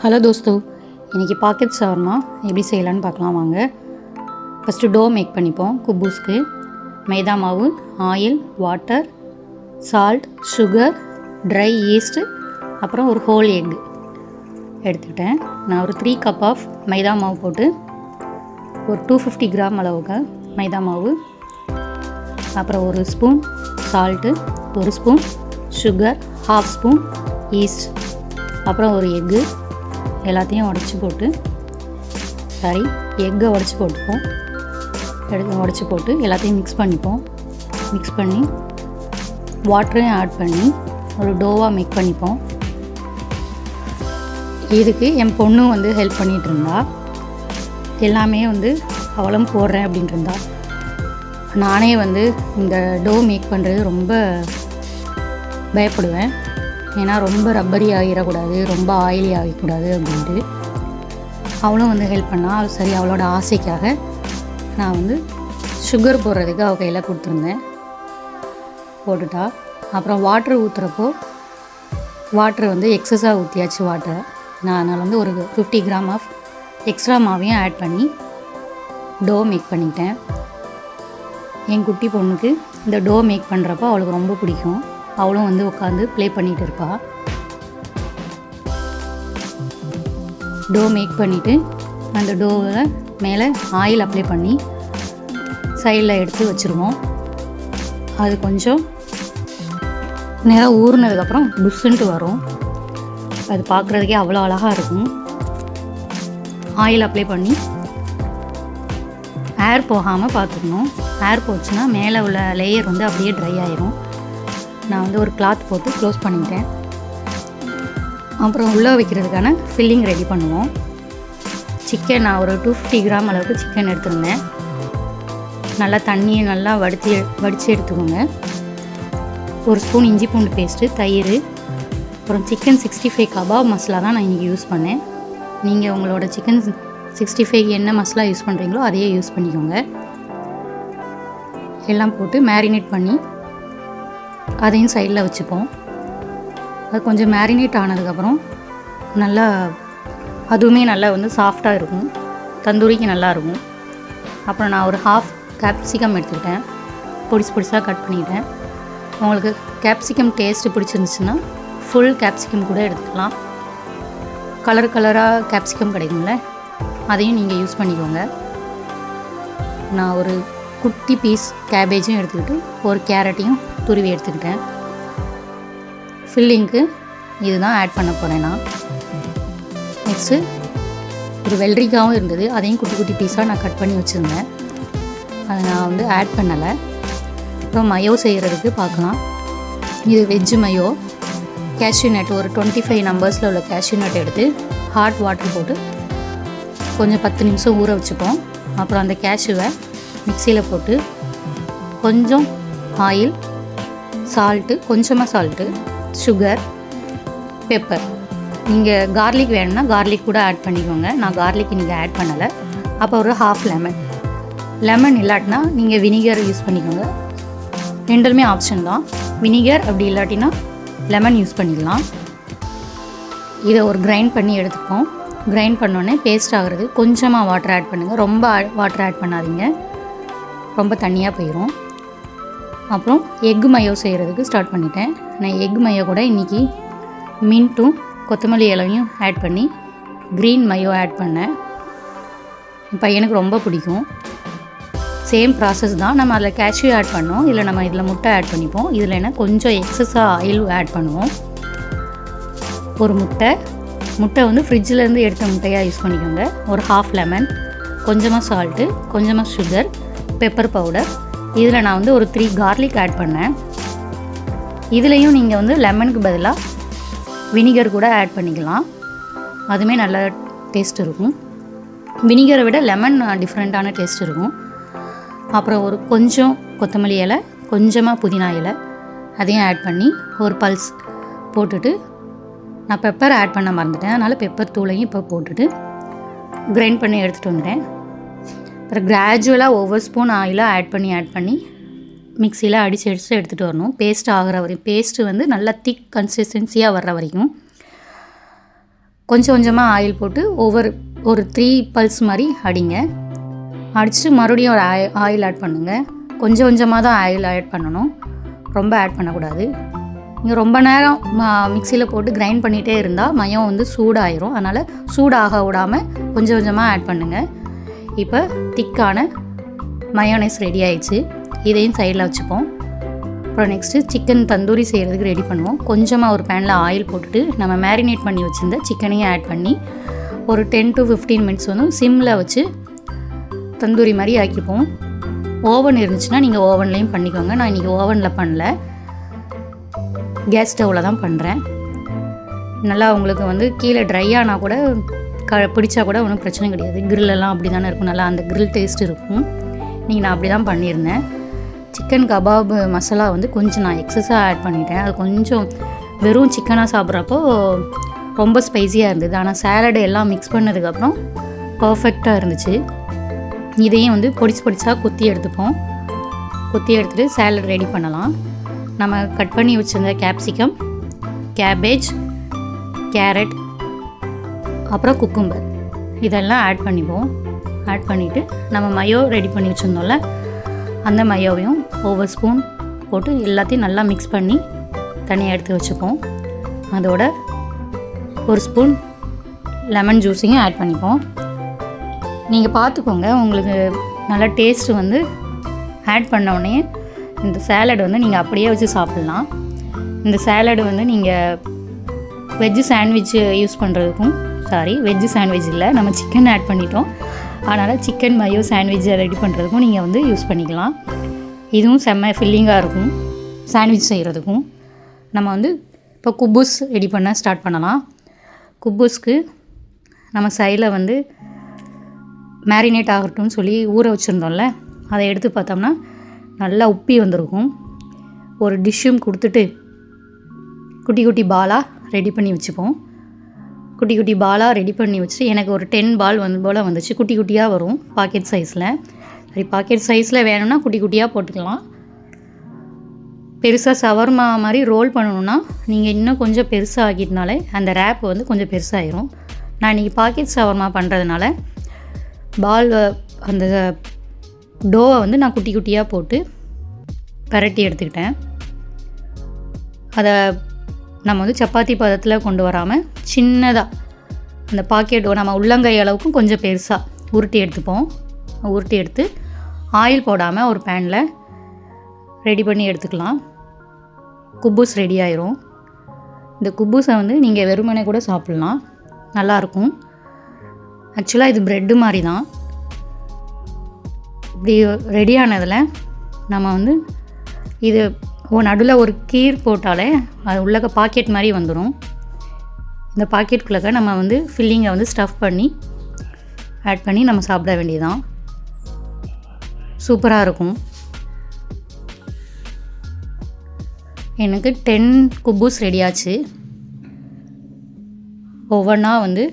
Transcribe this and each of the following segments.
Hello தோஸ்தோ, இன்றைக்கி packet shawarma எப்படி செய்யலான்னு பார்க்கலாம் வாங்க. ஃபஸ்ட்டு டோ மேக் பண்ணிப்போம். குப்பூஸ்க்கு மைதா மாவு, oil, water, salt, sugar, dry yeast, அப்புறம் ஒரு ஹோல் எக் எடுத்துக்கிட்டேன். நான் ஒரு 3 கப் ஆஃப் மைதா மாவு போட்டு ஒரு 250 கிராம் அளவுக்கு மைதா மாவு, அப்புறம் ஒரு ஸ்பூன் சால்ட்டு, ஒரு spoon sugar, half spoon east, அப்புறம் ஒரு எக்கு எல்லாத்தையும் உடச்சி போட்டு எக்கை உடச்சி போட்டுப்போம். உடச்சி போட்டு எல்லாத்தையும் மிக்ஸ் பண்ணிப்போம். மிக்ஸ் பண்ணி வாட்டரையும் ஆட் பண்ணி ஒரு டோவாக மேக் பண்ணிப்போம். இதுக்கு என் பொண்ணு ஹெல்ப் பண்ணிகிட்டு இருந்தா. எல்லாமே அவளும் போடுறேன் அப்படின்ட்டு இருந்தா. நானே இந்த டோ மேக் பண்ணுறது ரொம்ப பயப்படுவேன். ஏன்னா ரொம்ப ரப்பரி ஆகிடக்கூடாது, ரொம்ப ஆயிலி ஆகிக்கூடாது அப்படின்ட்டு. அவளும் ஹெல்ப் பண்ணால். சரி, அவளோட ஆசைக்காக நான் சுகர் போடுறதுக்கு அவள் கையில் கொடுத்துருந்தேன். போட்டுட்டா. அப்புறம் வாட்ரு ஊற்றுறப்போ வாட்ரு எக்ஸஸாக ஊற்றியாச்சு வாட்டரை. நான் அதனால் ஒரு 50 கிராம் ஆஃப் எக்ஸ்ட்ரா மாவையும் ஆட் பண்ணி டோ மேக் பண்ணிட்டேன். என் குட்டி பொண்ணுக்கு இந்த டோ மேக் பண்ணுறப்போ அவளுக்கு ரொம்ப பிடிக்கும். அவளும் உட்காந்து ப்ளே பண்ணிகிட்டு இருப்பாள். டோ மேக் பண்ணிவிட்டு அந்த டோவை மேலே ஆயில் அப்ளை பண்ணி சைடில் எடுத்து வச்சுருவோம். அது கொஞ்சம் நேரம் ஊறினதுக்கப்புறம் புஷ்ஷுன்ட்டு வரும். அது பார்க்குறதுக்கே அவ்வளோ அழகாக இருக்கும். ஆயில் அப்ளை பண்ணி ஏர் போகாமல் பார்த்துக்கணும். ஏர் போச்சுன்னா மேலே உள்ள லேயர் அப்படியே ட்ரை ஆயிரும். நான் ஒரு கிளாத் போட்டு க்ளோஸ் பண்ணிட்டேன். அப்புறம் உள்ளே வைக்கிறதுக்கான ஃபில்லிங் ரெடி பண்ணுவோம். சிக்கன் நான் ஒரு 250 கிராம் அளவுக்கு சிக்கன் எடுத்துருந்தேன். நல்லா தண்ணியை நல்லா வடித்து எடுத்துக்கோங்க. ஒரு ஸ்பூன் இஞ்சி பூண்டு பேஸ்ட்டு, தயிர், அப்புறம் சிக்கன் 65 கபாப் மசாலா தான் நான் இன்றைக்கி யூஸ் பண்ணேன். நீங்கள் உங்களோட சிக்கன் 65 என்ன மசாலா யூஸ் பண்ணுறீங்களோ அதையே யூஸ் பண்ணிக்கோங்க. எல்லாம் போட்டு மேரினேட் பண்ணி அதையும் சைடில் வச்சுப்போம். அது கொஞ்சம் மேரினேட் ஆனதுக்கப்புறம் நல்லா அதுவுமே நல்லா சாஃப்டாக இருக்கும். தந்தூரிக்கு நல்லாயிருக்கும். அப்புறம் நான் ஒரு ஹாஃப் கேப்சிகம் எடுத்துக்கிட்டேன். பொடிசாக கட் பண்ணிக்கிட்டேன். உங்களுக்கு கேப்சிகம் டேஸ்ட்டு பிடிச்சிருந்துச்சுன்னா ஃபுல் கேப்சிகம் கூட எடுத்துக்கலாம். கலராக கேப்சிகம் கிடைக்கும்ல, அதையும் நீங்கள் யூஸ் பண்ணிக்கோங்க. நான் ஒரு குட்டி பீஸ் கேபேஜும் எடுத்துக்கிட்டு ஒரு கேரட்டையும் துருவி எடுத்துக்கிட்டேன். ஃபில்லிங்க்கு இதுதான் ஆட் பண்ண போகிறேன் நான். நெக்ஸ்ட்டு ஒரு வெள்ளரிக்காவும் இருந்தது. அதையும் குட்டி குட்டி பீஸாக நான் கட் பண்ணி வச்சுருந்தேன். அதை நான் ஆட் பண்ணலை. அப்புறம் மயோ செய்கிறதுக்கு பார்க்கலாம். இது வெஜ்ஜு மயோ. கேஷ்யூ நட் ஒரு 25 நம்பர்ஸில் உள்ள கேஷ்யூ நட் எடுத்து ஹாட் வாட்டர் போட்டு கொஞ்சம் 10 நிமிஷம் ஊற வச்சுப்போம். அப்புறம் அந்த கேஷ்யூவை மிக்சியில் போட்டு கொஞ்சம் ஆயில், சால்ட்டு, கொஞ்சமாக சால்ட்டு, சுகர், பெப்பர். நீங்கள் கார்லிக் வேணும்னா கார்லிக் கூட ஆட் பண்ணிக்கோங்க. நான் கார்லிக் இன்றைக்கி ஆட் பண்ணலை. அப்போ ஒரு ஹாஃப் லெமன் இல்லாட்டினா நீங்கள் வினிகர் யூஸ் பண்ணிக்கோங்க. ரெண்டுமே ஆப்ஷன் தான். வினிகர் அப்படி இல்லாட்டினா லெமன் யூஸ் பண்ணிக்கலாம். இதை ஒரு கிரைண்ட் பண்ணி எடுத்துப்போம். கிரைண்ட் பண்ணோடனே பேஸ்ட் ஆகிறது கொஞ்சமாக வாட்டர் ஆட் பண்ணுங்கள். ரொம்ப வாட்டர் ஆட் பண்ணாதீங்க, ரொம்ப தண்ணியாக போயிடும். அப்புறம் எக் மயோ செய்கிறதுக்கு ஸ்டார்ட் பண்ணிட்டேன். நான் எக் மயோ கூட இன்றைக்கி மின்ட்டும் கொத்தமல்லி இலையும் ஆட் பண்ணி க்ரீன் மயோ ஆட் பண்ணேன். என் பையனுக்கு ரொம்ப பிடிக்கும். சேம் ப்ராசஸ் தான். நம்ம அதில் கேஷ்யூ ஆட் பண்ணோம், இல்லை நம்ம இதில் முட்டை ஆட் பண்ணிப்போம். இதில் என்ன கொஞ்சம் எக்ஸஸாக ஆயில் ஆட் பண்ணுவோம். ஒரு முட்டை ஃப்ரிட்ஜிலேருந்து எடுத்த முட்டையாக யூஸ் பண்ணிக்கோங்க. ஒரு ஹாஃப் லெமன், கொஞ்சமாக சால்ட்டு, கொஞ்சமாக சுகர், பெப்பர் பவுடர். இதில் நான் ஒரு 3 கார்லிக் ஆட் பண்ணேன். இதுலேயும் நீங்கள் லெமனுக்கு பதிலாக வினிகர் கூட ஆட் பண்ணிக்கலாம். அதுவுமே நல்ல டேஸ்ட் இருக்கும். வினிகரை விட லெமன் டிஃப்ரெண்ட்டான டேஸ்ட் இருக்கும். அப்புறம் ஒரு கொஞ்சம் கொத்தமல்லி இலை, கொஞ்சமாக புதினா இலை, அதையும் ஆட் பண்ணி ஒரு பல்ஸ் போட்டுட்டு, நான் பெப்பர் ஆட் பண்ண மறந்துட்டேன், அதனால் பெப்பர் தூளையும் இப்போ போட்டுட்டு கிரைண்ட் பண்ணி எடுத்துகிட்டு வந்துட்டேன். அப்புறம் கிராஜுவலாக ஒவ்வொரு ஸ்பூன் ஆயிலாக ஆட் பண்ணி மிக்சியில் அடித்து எடுத்துகிட்டு வரணும். பேஸ்ட் ஆகிற வரைக்கும், பேஸ்ட்டு நல்லா திக் கன்சிஸ்டன்சியாக வர்ற வரைக்கும் கொஞ்சம் கொஞ்சமாக ஆயில் போட்டு ஒரு 3 பல்ஸ் மாதிரி அடிங்க. அடிச்சுட்டு மறுபடியும் ஒரு ஆயில் ஆட் பண்ணுங்கள். கொஞ்சம் கொஞ்சமாக தான் ஆயில் ஆட் பண்ணணும், ரொம்ப ஆட் பண்ணக்கூடாது. நீங்கள் ரொம்ப நேரம் மிக்சியில் போட்டு கிரைண்ட் பண்ணிகிட்டே இருந்தால் மயம் வந்து சூடாயிரும். அதனால் சூடாக விடாமல் கொஞ்சம் கொஞ்சமாக ஆட் பண்ணுங்கள். இப்போ திக்கான மயோனைஸ் ரெடி ஆயிடுச்சு. இதையும் சைடில் வச்சுப்போம். அப்புறம் நெக்ஸ்ட்டு சிக்கன் தந்தூரி செய்கிறதுக்கு ரெடி பண்ணுவோம். கொஞ்சமாக ஒரு பேனில் ஆயில் போட்டுட்டு நம்ம மேரினேட் பண்ணி வச்சுருந்த சிக்கனையும் ஆட் பண்ணி ஒரு 10 to 15 மினிட்ஸ் வந்து சிம்மில் வச்சு தந்தூரி மாதிரி ஆக்கிப்போம். ஓவன் இருந்துச்சுன்னா நீங்கள் ஓவன்லேயும் பண்ணிக்கோங்க. நான் இன்றைக்கி ஓவனில் பண்ணல, கேஸ் ஸ்டவ்வில் தான் பண்ணுறேன். நல்லா உங்களுக்கு வந்து கீழே ட்ரை ஆனால் கூட பிடிச்சா கூட ஒன்றும் பிரச்சனை கிடையாது. கிரில்லெல்லாம் அப்படி தானே இருக்கும், நல்லா அந்த கிரில் டேஸ்ட் இருக்கும். நீங்கள் நான் அப்படி தான் பண்ணியிருந்தேன். சிக்கன் கபாப் மசாலா வந்து கொஞ்சம் நான் எக்ஸஸாக ஆட் பண்ணிட்டேன். அது கொஞ்சம் வெறும் சிக்கனாக சாப்பிட்றப்போ ரொம்ப ஸ்பைஸியாக இருந்தது. ஆனால் சேலடு எல்லாம் மிக்ஸ் பண்ணதுக்கப்புறம் பர்ஃபெக்டாக இருந்துச்சு. இதையும் வந்து பொடிசாக குத்தி எடுத்துப்போம். குத்தி எடுத்துகிட்டு சேலட் ரெடி பண்ணலாம். நம்ம கட் பண்ணி வச்சுருந்த கேப்சிகம், கேபேஜ், கேரட், அப்புறம் குக்கும்பர் இதெல்லாம் ஆட் பண்ணிப்போம். ஆட் பண்ணிவிட்டு நம்ம மயோ ரெடி பண்ணி வச்சுருந்தோம்ல, அந்த மயோவையும் ஒவ்வொரு ஸ்பூன் போட்டு எல்லாத்தையும் நல்லா மிக்ஸ் பண்ணி தனியாக எடுத்து வச்சுப்போம். அதோட ஒரு ஸ்பூன் லெமன் ஜூஸையும் ஆட் பண்ணிப்போம். நீங்கள் பார்த்துக்கோங்க, உங்களுக்கு நல்லா டேஸ்ட்டு வந்து ஆட் பண்ணோடனே இந்த சேலட் வந்து நீங்கள் அப்படியே வச்சு சாப்பிட்லாம். இந்த சேலடு வந்து நீங்கள் வெஜ்ஜு சாண்ட்விட்ச் யூஸ் பண்ணுறதுக்கும், வெஜ்ஜு சாண்ட்விச் இல்லை, நம்ம சிக்கன் ஆட் பண்ணிட்டோம், அதனால் சிக்கன் மயோ சாண்ட்விட்சை ரெடி பண்ணுறதுக்கும் நீங்கள் வந்து யூஸ் பண்ணிக்கலாம். இதுவும் செம்ம ஃபில்லிங்காக இருக்கும் சாண்ட்விச் செய்கிறதுக்கும். நம்ம வந்து இப்போ குப்பூஸ் ரெடி பண்ண ஸ்டார்ட் பண்ணலாம். குப்பூஸ்க்கு நம்ம சைடில் வந்து மேரினேட் ஆகட்டும்னு சொல்லி ஊற வச்சுருந்தோம்ல, அதை எடுத்து பார்த்தோம்னா நல்லா உப்பி வந்திருக்கும். ஒரு டிஷ்ஷும் கொடுத்துட்டு குட்டி குட்டி பாலாக ரெடி பண்ணி வச்சுப்போம். குட்டி குட்டி பாலாக ரெடி பண்ணி வச்சுட்டு எனக்கு ஒரு 10 பால் போல் வந்துச்சு. குட்டி குட்டியாக வரும் பாக்கெட் சைஸில். சரி, பாக்கெட் சைஸில் வேணும்னா குட்டி குட்டியாக போட்டுக்கலாம். பெருசாக சவர்மா மாதிரி ரோல் பண்ணணுன்னா நீங்கள் இன்னும் கொஞ்சம் பெருசாக ஆக்கிட்டனாலே அந்த ரேப் வந்து கொஞ்சம் பெருசாகிடும். நான் இன்றைக்கி பாக்கெட் சவர்மா பண்ணுறதுனால பால் அந்த டோவை வந்து நான் குட்டி குட்டியாக போட்டு பரட்டி எடுத்துக்கிட்டேன். அதை நம்ம வந்து சப்பாத்தி பதத்தில் கொண்டு வராமல் சின்னதாக அந்த பாக்கெட் நம்ம உள்ளங்கை அளவுக்கும் கொஞ்சம் பெருசாக உருட்டி எடுத்துப்போம். உருட்டி எடுத்து ஆயில் போடாமல் ஒரு பேனில் ரெடி பண்ணி எடுத்துக்கலாம். குப்பூஸ் ரெடி ஆயிரும். இந்த குப்பூஸை வந்து நீங்கள் வெறுமனே கூட சாப்பிட்லாம், நல்லாயிருக்கும். ஆக்சுவலாக இது ப்ரெட்டு மாதிரி தான். இப்படி ரெடி ஆனதில் நம்ம வந்து இது நடுவில் ஒரு கீர் போட்டாலே அது உள்ளக்க பாக்கெட் மாதிரி வந்துடும். இந்த பாக்கெட்டுக்குள்ளக்க நம்ம வந்து ஃபில்லிங்கை வந்து ஸ்டஃப் பண்ணி ஆட் பண்ணி நம்ம சாப்பிட வேண்டியதுதான். சூப்பராக இருக்கும். எனக்கு 10 குப்பூஸ் ரெடியாச்சு. ஒவ்வொன்றா வந்து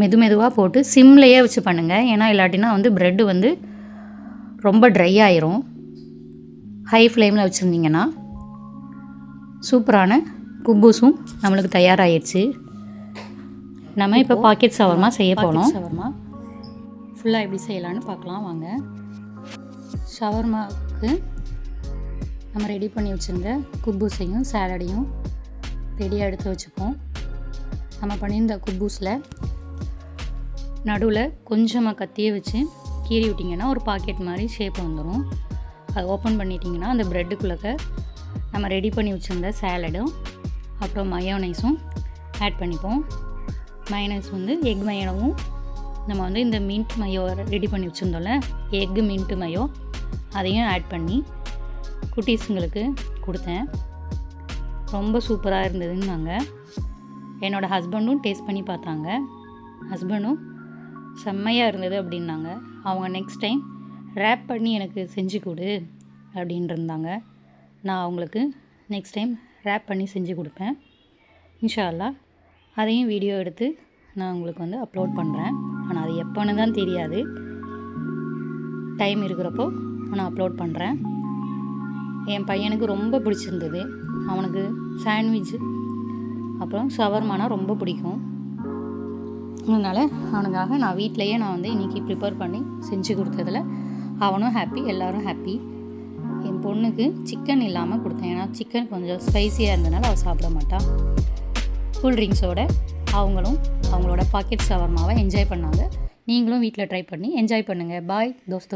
மெதுவாக போட்டு சிம்லேயே வச்சு பண்ணுங்கள். ஏன்னா இல்லாட்டினா வந்து ப்ரெட்டு வந்து ரொம்ப ட்ரை ஆயிரும். ஹை ஃப்ளேமில் வச்சுருந்தீங்கன்னா. சூப்பரான குப்பூஸும் நம்மளுக்கு தயாராகிடுச்சு. நம்ம இப்போ பாக்கெட் சவர்மா செய்ய போனோம். சவர்மா ஃபுல்லாக எப்படி செய்யலான்னு பார்க்கலாம் வாங்க. ஷவர்மாவுக்கு நம்ம ரெடி பண்ணி வச்சுருந்த குப்பூஸையும் சேலடையும் ரெடியாக எடுத்து வச்சுப்போம். நம்ம பண்ணியிருந்த குப்பூஸில் நடுவில் கொஞ்சமாக கத்தியை வச்சு கீறி விட்டிங்கன்னா ஒரு பாக்கெட் மாதிரி ஷேப் வந்துடும். அதை ஓப்பன் பண்ணிட்டிங்கன்னா அந்த ப்ரெட்டுக்குள்ளே நம்ம ரெடி பண்ணி வச்சுருந்த சேலடும் அப்புறம் மயோனைஸும் ஆட் பண்ணிப்போம். மயோனைஸ் வந்து எக் மயோவும் நம்ம வந்து இந்த மின்ட் மயோ ரெடி பண்ணி வச்சுருந்தோம்ல, எக்கு மின்ட்டு மயோ, அதையும் ஆட் பண்ணி குட்டீஸுங்களுக்கு கொடுத்தேன். ரொம்ப சூப்பராக இருந்ததுன்னாங்க. என்னோடய ஹஸ்பண்டும் டேஸ்ட் பண்ணி பார்த்தாங்க. ஹஸ்பண்டும் செம்மையாக இருந்தது அப்படின்னாங்க. அவங்க நெக்ஸ்ட் டைம் ரேப் பண்ணி எனக்கு செஞ்சு கொடு அப்படின்ட்டு இருந்தாங்க. நான் அவங்களுக்கு நெக்ஸ்ட் டைம் ரேப் பண்ணி செஞ்சு கொடுப்பேன் இன்ஷா அல்லாஹ். அதையும் வீடியோ எடுத்து நான் உங்களுக்கு வந்து அப்லோட் பண்ணுறேன். ஆனால் அது எப்போன்னு தான் தெரியாது. டைம் இருக்கிறப்போ நான் அப்லோட் பண்ணுறேன். என் பையனுக்கு ரொம்ப பிடிச்சிருந்தது. அவனுக்கு சாண்ட்விட்ச் அப்புறம் ஷவர்மானா ரொம்ப பிடிக்கும். அதனால் அவனுக்காக நான் வீட்டிலையே நான் வந்து இன்றைக்கி ப்ரிப்பேர் பண்ணி செஞ்சு கொடுத்ததில் அவனும் ஹாப்பி, எல்லோரும் ஹாப்பி. என் பொண்ணுக்கு சிக்கன் இல்லாமல் கொடுத்தேன், ஏன்னா சிக்கன் கொஞ்சம் ஸ்பைஸியாக இருந்ததுனால அவள் சாப்பிட மாட்டாள். கூல்ட்ரிங்க்ஸோடு அவங்களும் அவங்களோட பாக்கெட் ஷவர்மாவை என்ஜாய் பண்ணாங்க. நீங்களும் வீட்டில் ட்ரை பண்ணி என்ஜாய் பண்ணுங்கள். பாய் தோஸ்தோ.